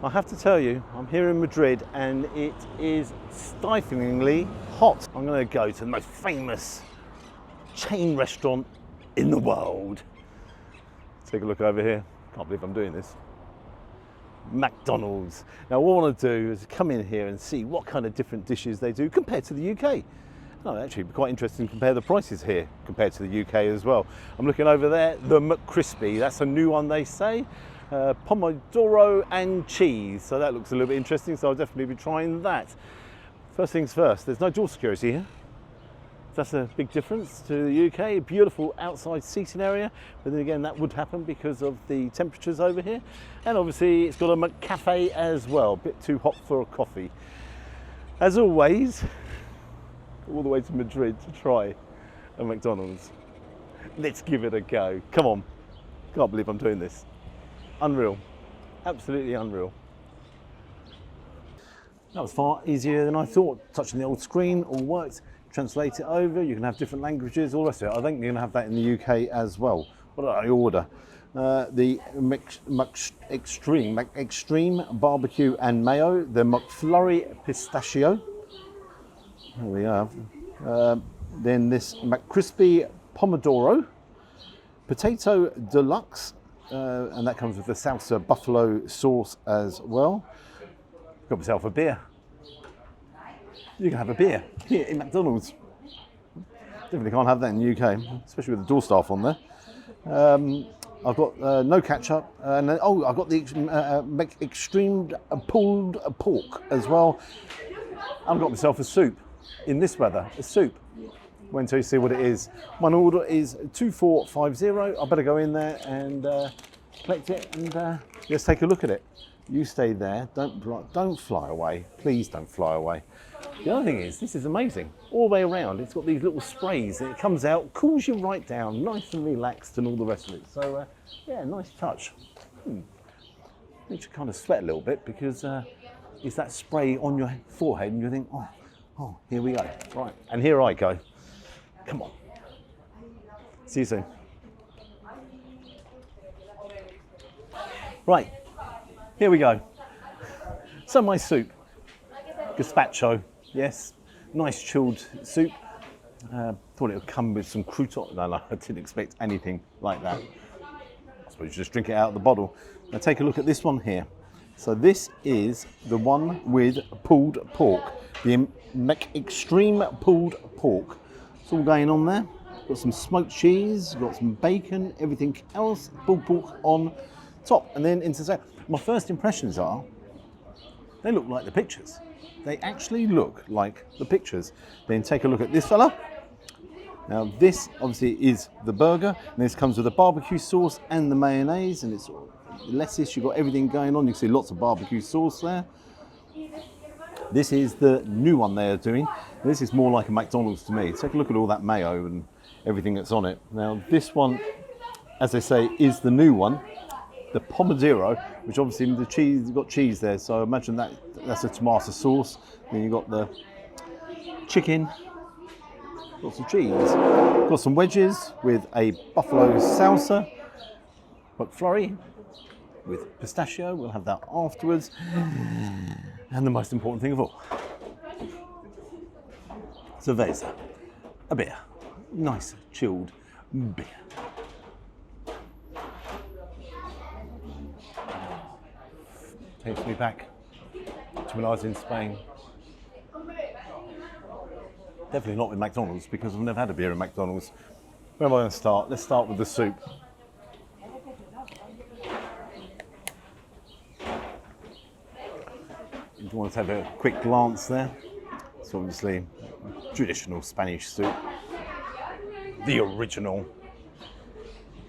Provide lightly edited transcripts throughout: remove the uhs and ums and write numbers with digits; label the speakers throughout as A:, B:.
A: I have to tell you, I'm here in Madrid and it is stiflingly hot. I'm going to go to the most famous chain restaurant in the world. Take a look over here. Can't believe I'm doing this. McDonald's. Now what I want to do is come in here and see what kind of different dishes they do compared to the UK. Oh, actually, it'd be quite interesting to compare the prices here compared to the UK as well. I'm looking over there, the McCrispy. That's a new one, they say. Pomodoro and cheese. So that looks a little bit interesting, so I'll definitely be trying that. First things first, there's no door security here. That's a big difference to the UK. Beautiful outside seating area, but then again that would happen because of the temperatures over here. And obviously it's got a McCafe as well, a bit too hot for a coffee. As always, all the way to Madrid to try a McDonald's. Let's give it a go. Come on, can't believe I'm doing this. Unreal, absolutely unreal. That was far easier than I thought. Touching the old screen, all worked. Translate it over, you can have different languages, all the rest of it. I think you're going to have that in the UK as well. What did I order? The Extreme Barbecue and Mayo, the McFlurry Pistachio. There we have. Then this McCrispy Pomodoro, Potato Deluxe, and that comes with the salsa buffalo sauce as well. Got myself a beer. You can have a beer here in McDonald's. Definitely can't have that in the UK, especially with the door staff on there. I've got no ketchup, and then, I've got the extreme pulled pork as well. I've got myself a soup in this weather, a soup. Wait until you see what it is. My order is 2450. I better go in there and collect it, and let's take a look at it. You stay there, don't fly away, please don't fly away. The other thing is, this is amazing. All the way around, it's got these little sprays and it comes out, cools you right down, nice and relaxed and all the rest of it. So, yeah, nice touch. Makes you kind of sweat a little bit because it's that spray on your forehead and you think, oh, here we go. Right, and here I go. Come on. See you soon. Right, here we go. So my soup, gazpacho. Yes, nice chilled soup. Thought it would come with some croutons. No, I didn't expect anything like that. I suppose you just drink it out of the bottle. Now take a look at this one here. So this is the one with pulled pork, the Extreme pulled pork. It's all going on there. Got some smoked cheese, got some bacon, everything else, pulled pork on top. And then into that. My first impressions are, they look like the pictures. They actually look like the pictures. Then take a look at this fella. Now this obviously is the burger, and this comes with the barbecue sauce and the mayonnaise, and it's lettuce, you've got everything going on. You can see lots of barbecue sauce there. This is the new one they are doing. This is more like a McDonald's to me. Take a look at all that mayo and everything that's on it. Now this one, as they say, is the new one. The Pomodoro, which obviously the cheese, you've got cheese there, so imagine that's a tomato sauce. Then you've got the chicken, got some cheese, got some wedges with a buffalo salsa, McFlurry with pistachio, we'll have that afterwards. And the most important thing of all, cerveza, a beer, nice chilled beer. Takes me back to when I was in Spain. Definitely not with McDonald's because I've never had a beer at McDonald's. Where am I going to start? Let's start with the soup. If you want to have a quick glance there, it's obviously traditional Spanish soup. The original.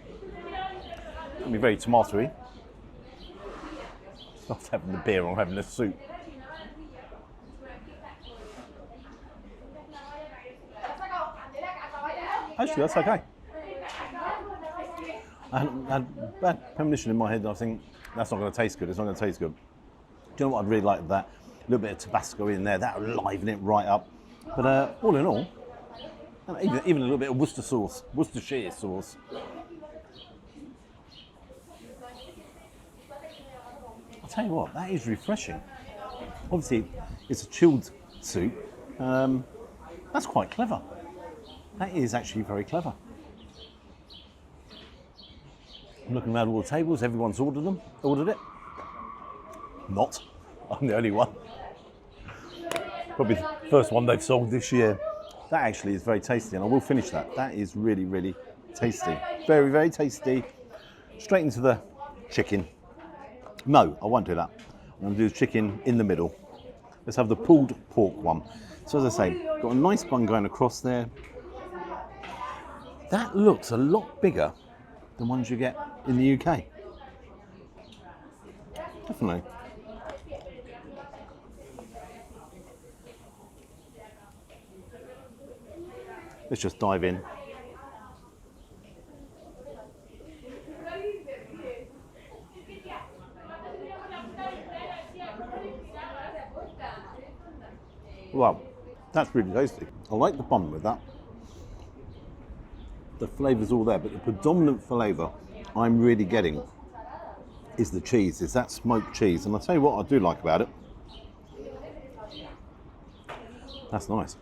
A: It's going to be very tomatoey. Not having the beer or having the soup. Actually, that's okay. I had bad premonition in my head. I think that's not going to taste good. It's not going to taste good. Do you know what I'd really like that? A little bit of Tabasco in there. That would liven it right up. But all in all, even a little bit of Worcestershire sauce. Tell you what, that is refreshing. Obviously, it's a chilled soup. That's quite clever. That is actually very clever. I'm looking around all the tables, everyone's ordered it. Not. I'm the only one. Probably the first one they've sold this year. That actually is very tasty, and I will finish that. That is really, really tasty. Very, very tasty. Straight into the chicken. No, I won't do that. I'm going to do the chicken in the middle. Let's have the pulled pork one. So as I say, got a nice bun going across there. That looks a lot bigger than ones you get in the UK. Definitely. Let's just dive in. Wow, that's really tasty. I like the bun with that. The flavour's all there, but the predominant flavour I'm really getting is the cheese, is that smoked cheese. And I'll tell you what I do like about it. That's nice.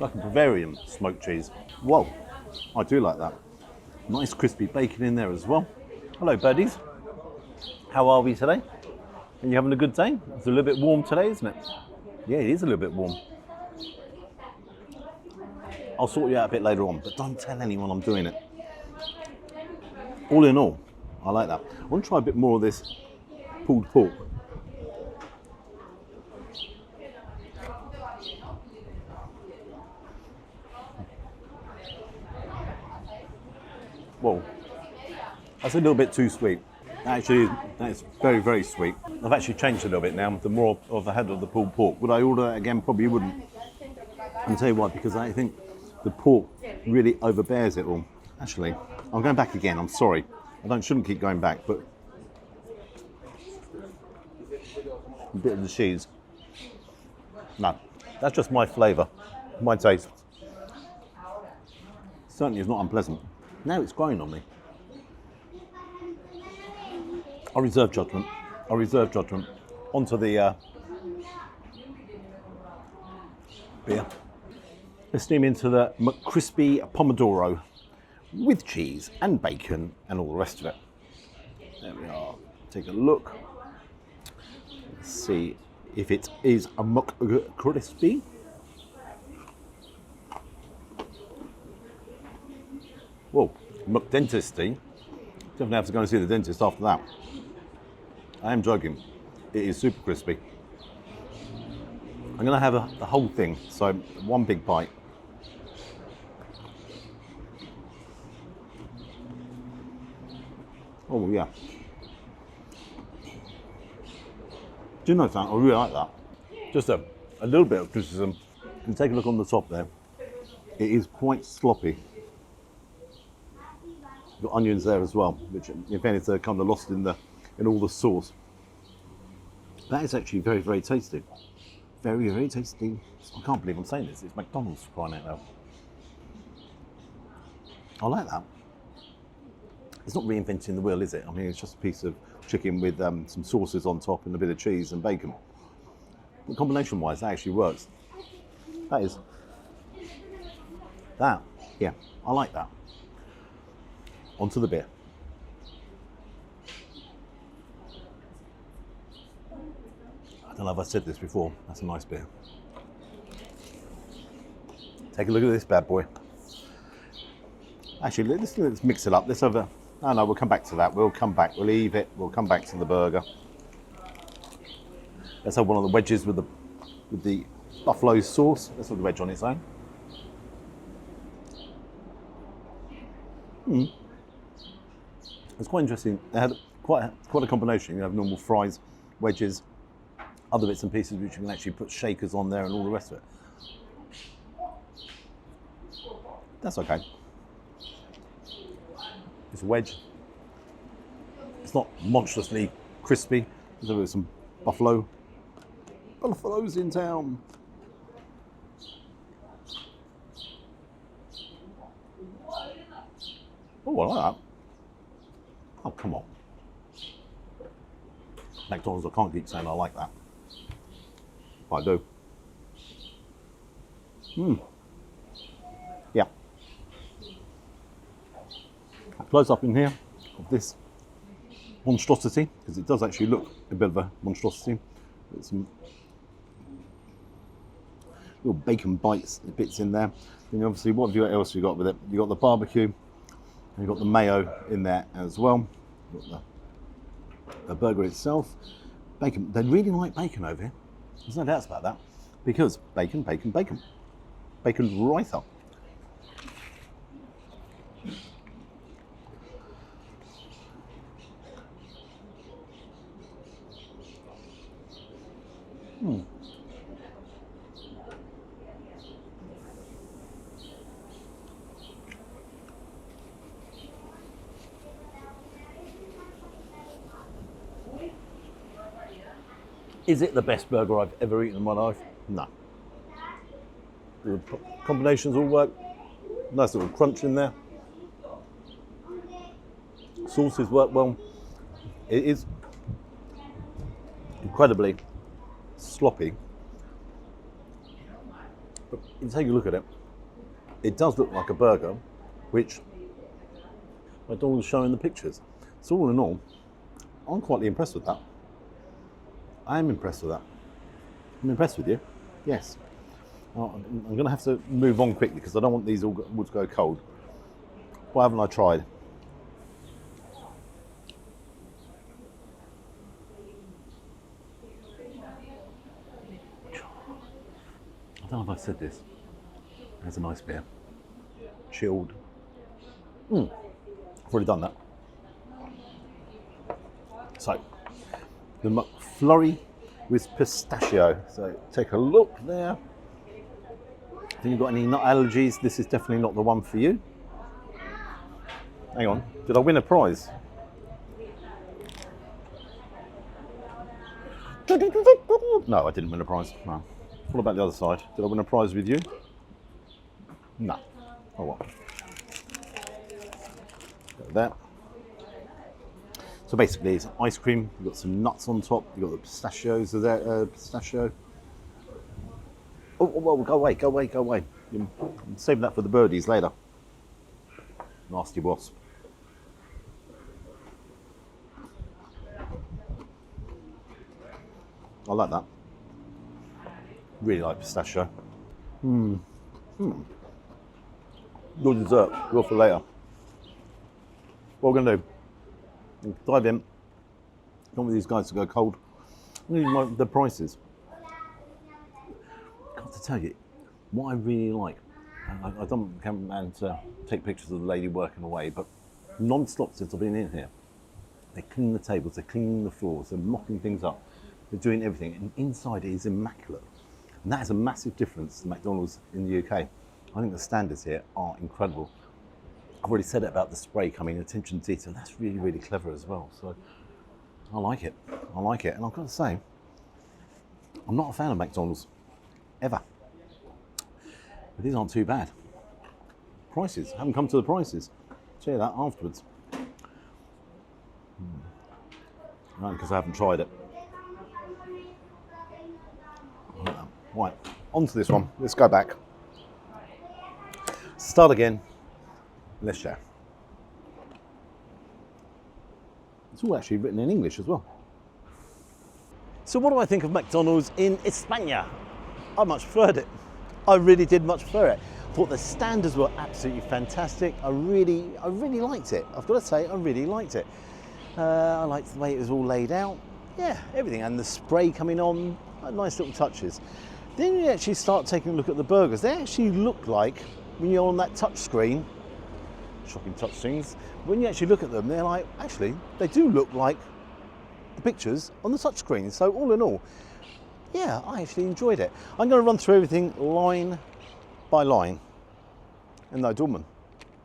A: Like a Bavarian smoked cheese. Whoa, I do like that. Nice crispy bacon in there as well. Hello birdies. How are we today? Are you having a good day? It's a little bit warm today, isn't it? Yeah, it is a little bit warm. I'll sort you out a bit later on, but don't tell anyone I'm doing it. All in all, I like that. I want to try a bit more of this pulled pork. Whoa, that's a little bit too sweet. Actually, that is very, very sweet. I've actually changed a little bit now. The more of I had of the pulled pork. Would I order that again? Probably wouldn't. I'll tell you why, because I think the pork really overbears it all. Actually, I'm going back again. I'm sorry. Shouldn't keep going back, but a bit of the cheese. No, that's just my flavour, my taste. Certainly is not unpleasant. Now it's growing on me. I reserve judgment. Onto the beer. Let's steam into the McCrispy Pomodoro with cheese and bacon and all the rest of it. There we are. Take a look. Let's see if it is a McCrispy. Whoa, McDentisty. Definitely have to go and see the dentist after that. I am joking. It is super crispy. I'm going to have the whole thing, so one big bite. Oh yeah. Do you know something? I really like that. Just a little bit of criticism. You take a look on the top there. It is quite sloppy. Got onions there as well, which in fairness are kind of lost in all the sauce. That is actually very, very tasty. Very, very tasty. I can't believe I'm saying this. It's McDonald's, for crying out loud. I like that. It's not reinventing the wheel, is it? I mean, it's just a piece of chicken with some sauces on top and a bit of cheese and bacon. But combination-wise, that actually works. Yeah, I like that. Onto the beer. I don't know if I said this before. That's a nice beer. Take a look at this bad boy. Actually, let's mix it up. Let's have a... Oh no, we'll come back to that. We'll come back. We'll leave it. We'll come back to the burger. Let's have one of the wedges with the buffalo sauce. Let's have the wedge on its own. It's quite interesting. They had quite a combination. You have normal fries, wedges, other bits and pieces which you can actually put shakers on there and all the rest of it. That's okay. It's a wedge. It's not monstrously crispy. There's some buffaloes in town. Oh, I like that. Oh, come on. McDonald's, I can't keep saying I like that. But I do. Yeah. Close up in here of this monstrosity, because it does actually look a bit of a monstrosity. There's some little bacon bits in there. Then obviously, what else have you got with it? You got the barbecue, and you got the mayo in there as well. You've got the burger itself. Bacon. They really like bacon over here. There's no doubts about that. Because bacon, bacon, bacon. Bacon right up. Is it the best burger I've ever eaten in my life? No. The combinations all work. Nice little crunch in there. Sauces work well. It is incredibly sloppy. But you take a look at it. It does look like a burger, which McDonald's showing the pictures. So all in all, I'm quite impressed with that. I am impressed with that. I'm impressed with you. Yes. I'm going to have to move on quickly because I don't want these all to go cold. What haven't I tried? I don't know if I said this. There's a nice beer. Chilled. I've already done that. So, the McFlurry with pistachio. So take a look there. If you've got any nut allergies, this is definitely not the one for you. Hang on, did I win a prize? No, I didn't win a prize. No. What about the other side? Did I win a prize with you? No. Oh well. Got that. So basically, it's ice cream. You've got some nuts on top. You've got the pistachios. Is there pistachio? Oh, go away, go away, go away. I'm saving that for the birdies later. Nasty wasp. I like that. Really like pistachio. Your dessert, go for later. What we're going to do, dive in. Don't want these guys to go cold. The prices. Got to tell you, what I really like, I don't come and take pictures of the lady working away, but non-stop since I've been in here, they clean the tables, they're cleaning the floors, they're mopping things up, they're doing everything, and inside it is immaculate. And that is a massive difference to McDonald's in the UK. I think the standards here are incredible. I've already said it about the spray coming, attention to detail, that's really, really clever as well. So I like it, and I've got to say, I'm not a fan of McDonald's, ever. But these aren't too bad. Prices, haven't come to the prices. Tell you that afterwards. Right, because I haven't tried it. Right, on to this one. Let's go back. Start again. Let's share. It's all actually written in English as well. So what do I think of McDonald's in España? I much preferred it. I really did much prefer it. I thought the standards were absolutely fantastic. I really liked it. I've got to say, I really liked it. I liked the way it was all laid out. Yeah, everything. And the spray coming on, nice little touches. Then you actually start taking a look at the burgers. They actually look like, when you're on that touch screen, shocking touch screens, when you actually look at them, they're like, actually, they do look like the pictures on the touch screen. So all in all, yeah, I actually enjoyed it. I'm going to run through everything line by line. And no, Dorman.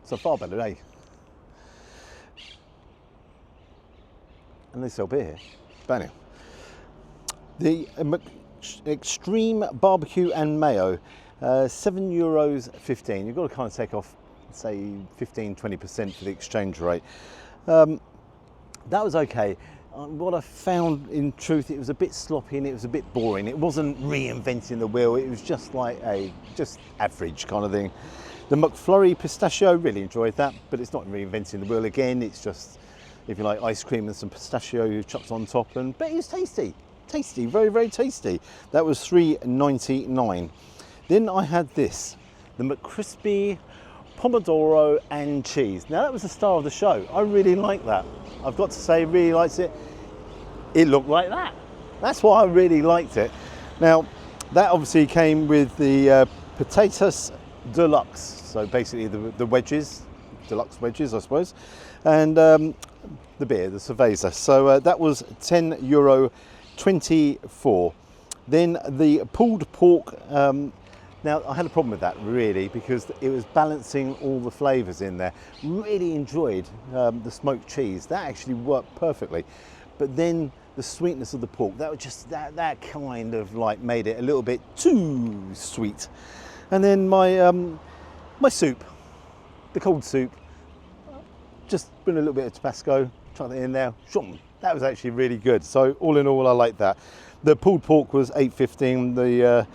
A: So far better, eh? And they sell beer here. But anyway. The extreme barbecue and mayo, €7.15. You've got to kind of take off, say, 15-20% for the exchange rate. That was okay. What I found, in truth, it was a bit sloppy and it was a bit boring. It wasn't reinventing the wheel. It was just like just average kind of thing. The McFlurry pistachio, really enjoyed that, but it's not reinventing the wheel again. It's just, if you like, ice cream and some pistachio chucked on top, but it was tasty. Tasty, very, very tasty. That was $3.99. Then I had this, the McCrispy Pomodoro and cheese. Now that was the star of the show. I really liked that. I've got to say, really liked it. It looked like that. That's why I really liked it. Now, that obviously came with the potatoes deluxe. So basically the wedges, deluxe wedges, I suppose. And the beer, the cerveza. So that was €10.24. Then the pulled pork. Now, I had a problem with that, really, because it was balancing all the flavours in there. Really enjoyed the smoked cheese. That actually worked perfectly. But then the sweetness of the pork, that was just, that kind of like made it a little bit too sweet. And then my soup, the cold soup, just put a little bit of Tabasco, chuck it in there. That was actually really good. So all in all, I like that. The pulled pork was $8.15.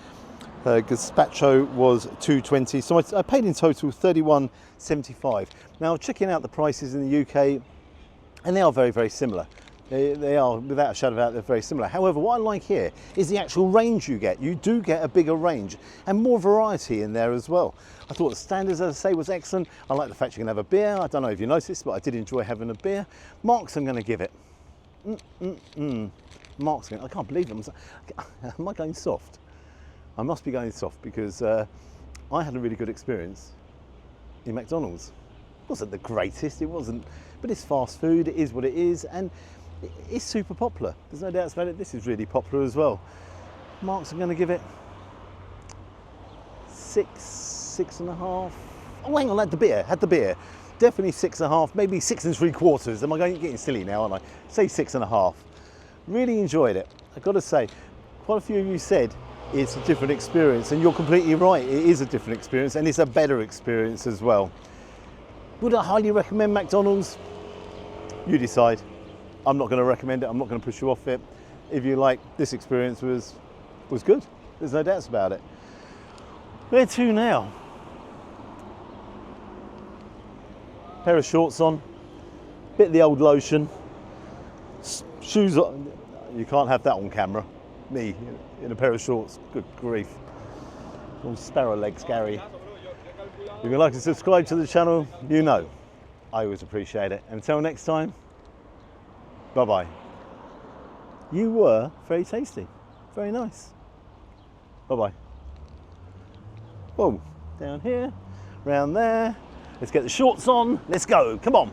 A: The gazpacho was $2.20, so I paid in total $31.75. Now, checking out the prices in the UK, and they are very, very similar. They are, without a shadow of a doubt, they're very similar. However, what I like here is the actual range you get. You do get a bigger range and more variety in there as well. I thought the standards, as I say, was excellent. I like the fact you can have a beer. I don't know if you noticed, but I did enjoy having a beer. Marks, I'm going to give it. Marks, I can't believe them. Am I going soft? I must be going soft because I had a really good experience in McDonald's. It wasn't the greatest, it wasn't, but it's fast food, it is what it is, and it's super popular. There's no doubts about it. This is really popular as well. Marks, I'm going to give it 6.5. Oh, hang on, had the beer. Definitely 6.5, maybe 6 3/4. Am I getting silly now, aren't I? Say 6.5. Really enjoyed it. I've got to say, quite a few of you said it's a different experience, and you're completely right. It is a different experience, and it's a better experience as well. Would I highly recommend McDonald's? You decide. I'm not going to recommend it. I'm not going to push you off it. If you like, this experience was good. There's no doubts about it. Where to now? Pair of shorts on, bit of the old lotion, shoes on. You can't have that on camera. Me in a pair of shorts, good grief. All sparrow legs, Gary. If you'd like to subscribe to the channel, you know, I always appreciate it. Until next time, bye-bye. You were very tasty, very nice. Bye-bye. Whoa, down here, round there. Let's get the shorts on, let's go, come on.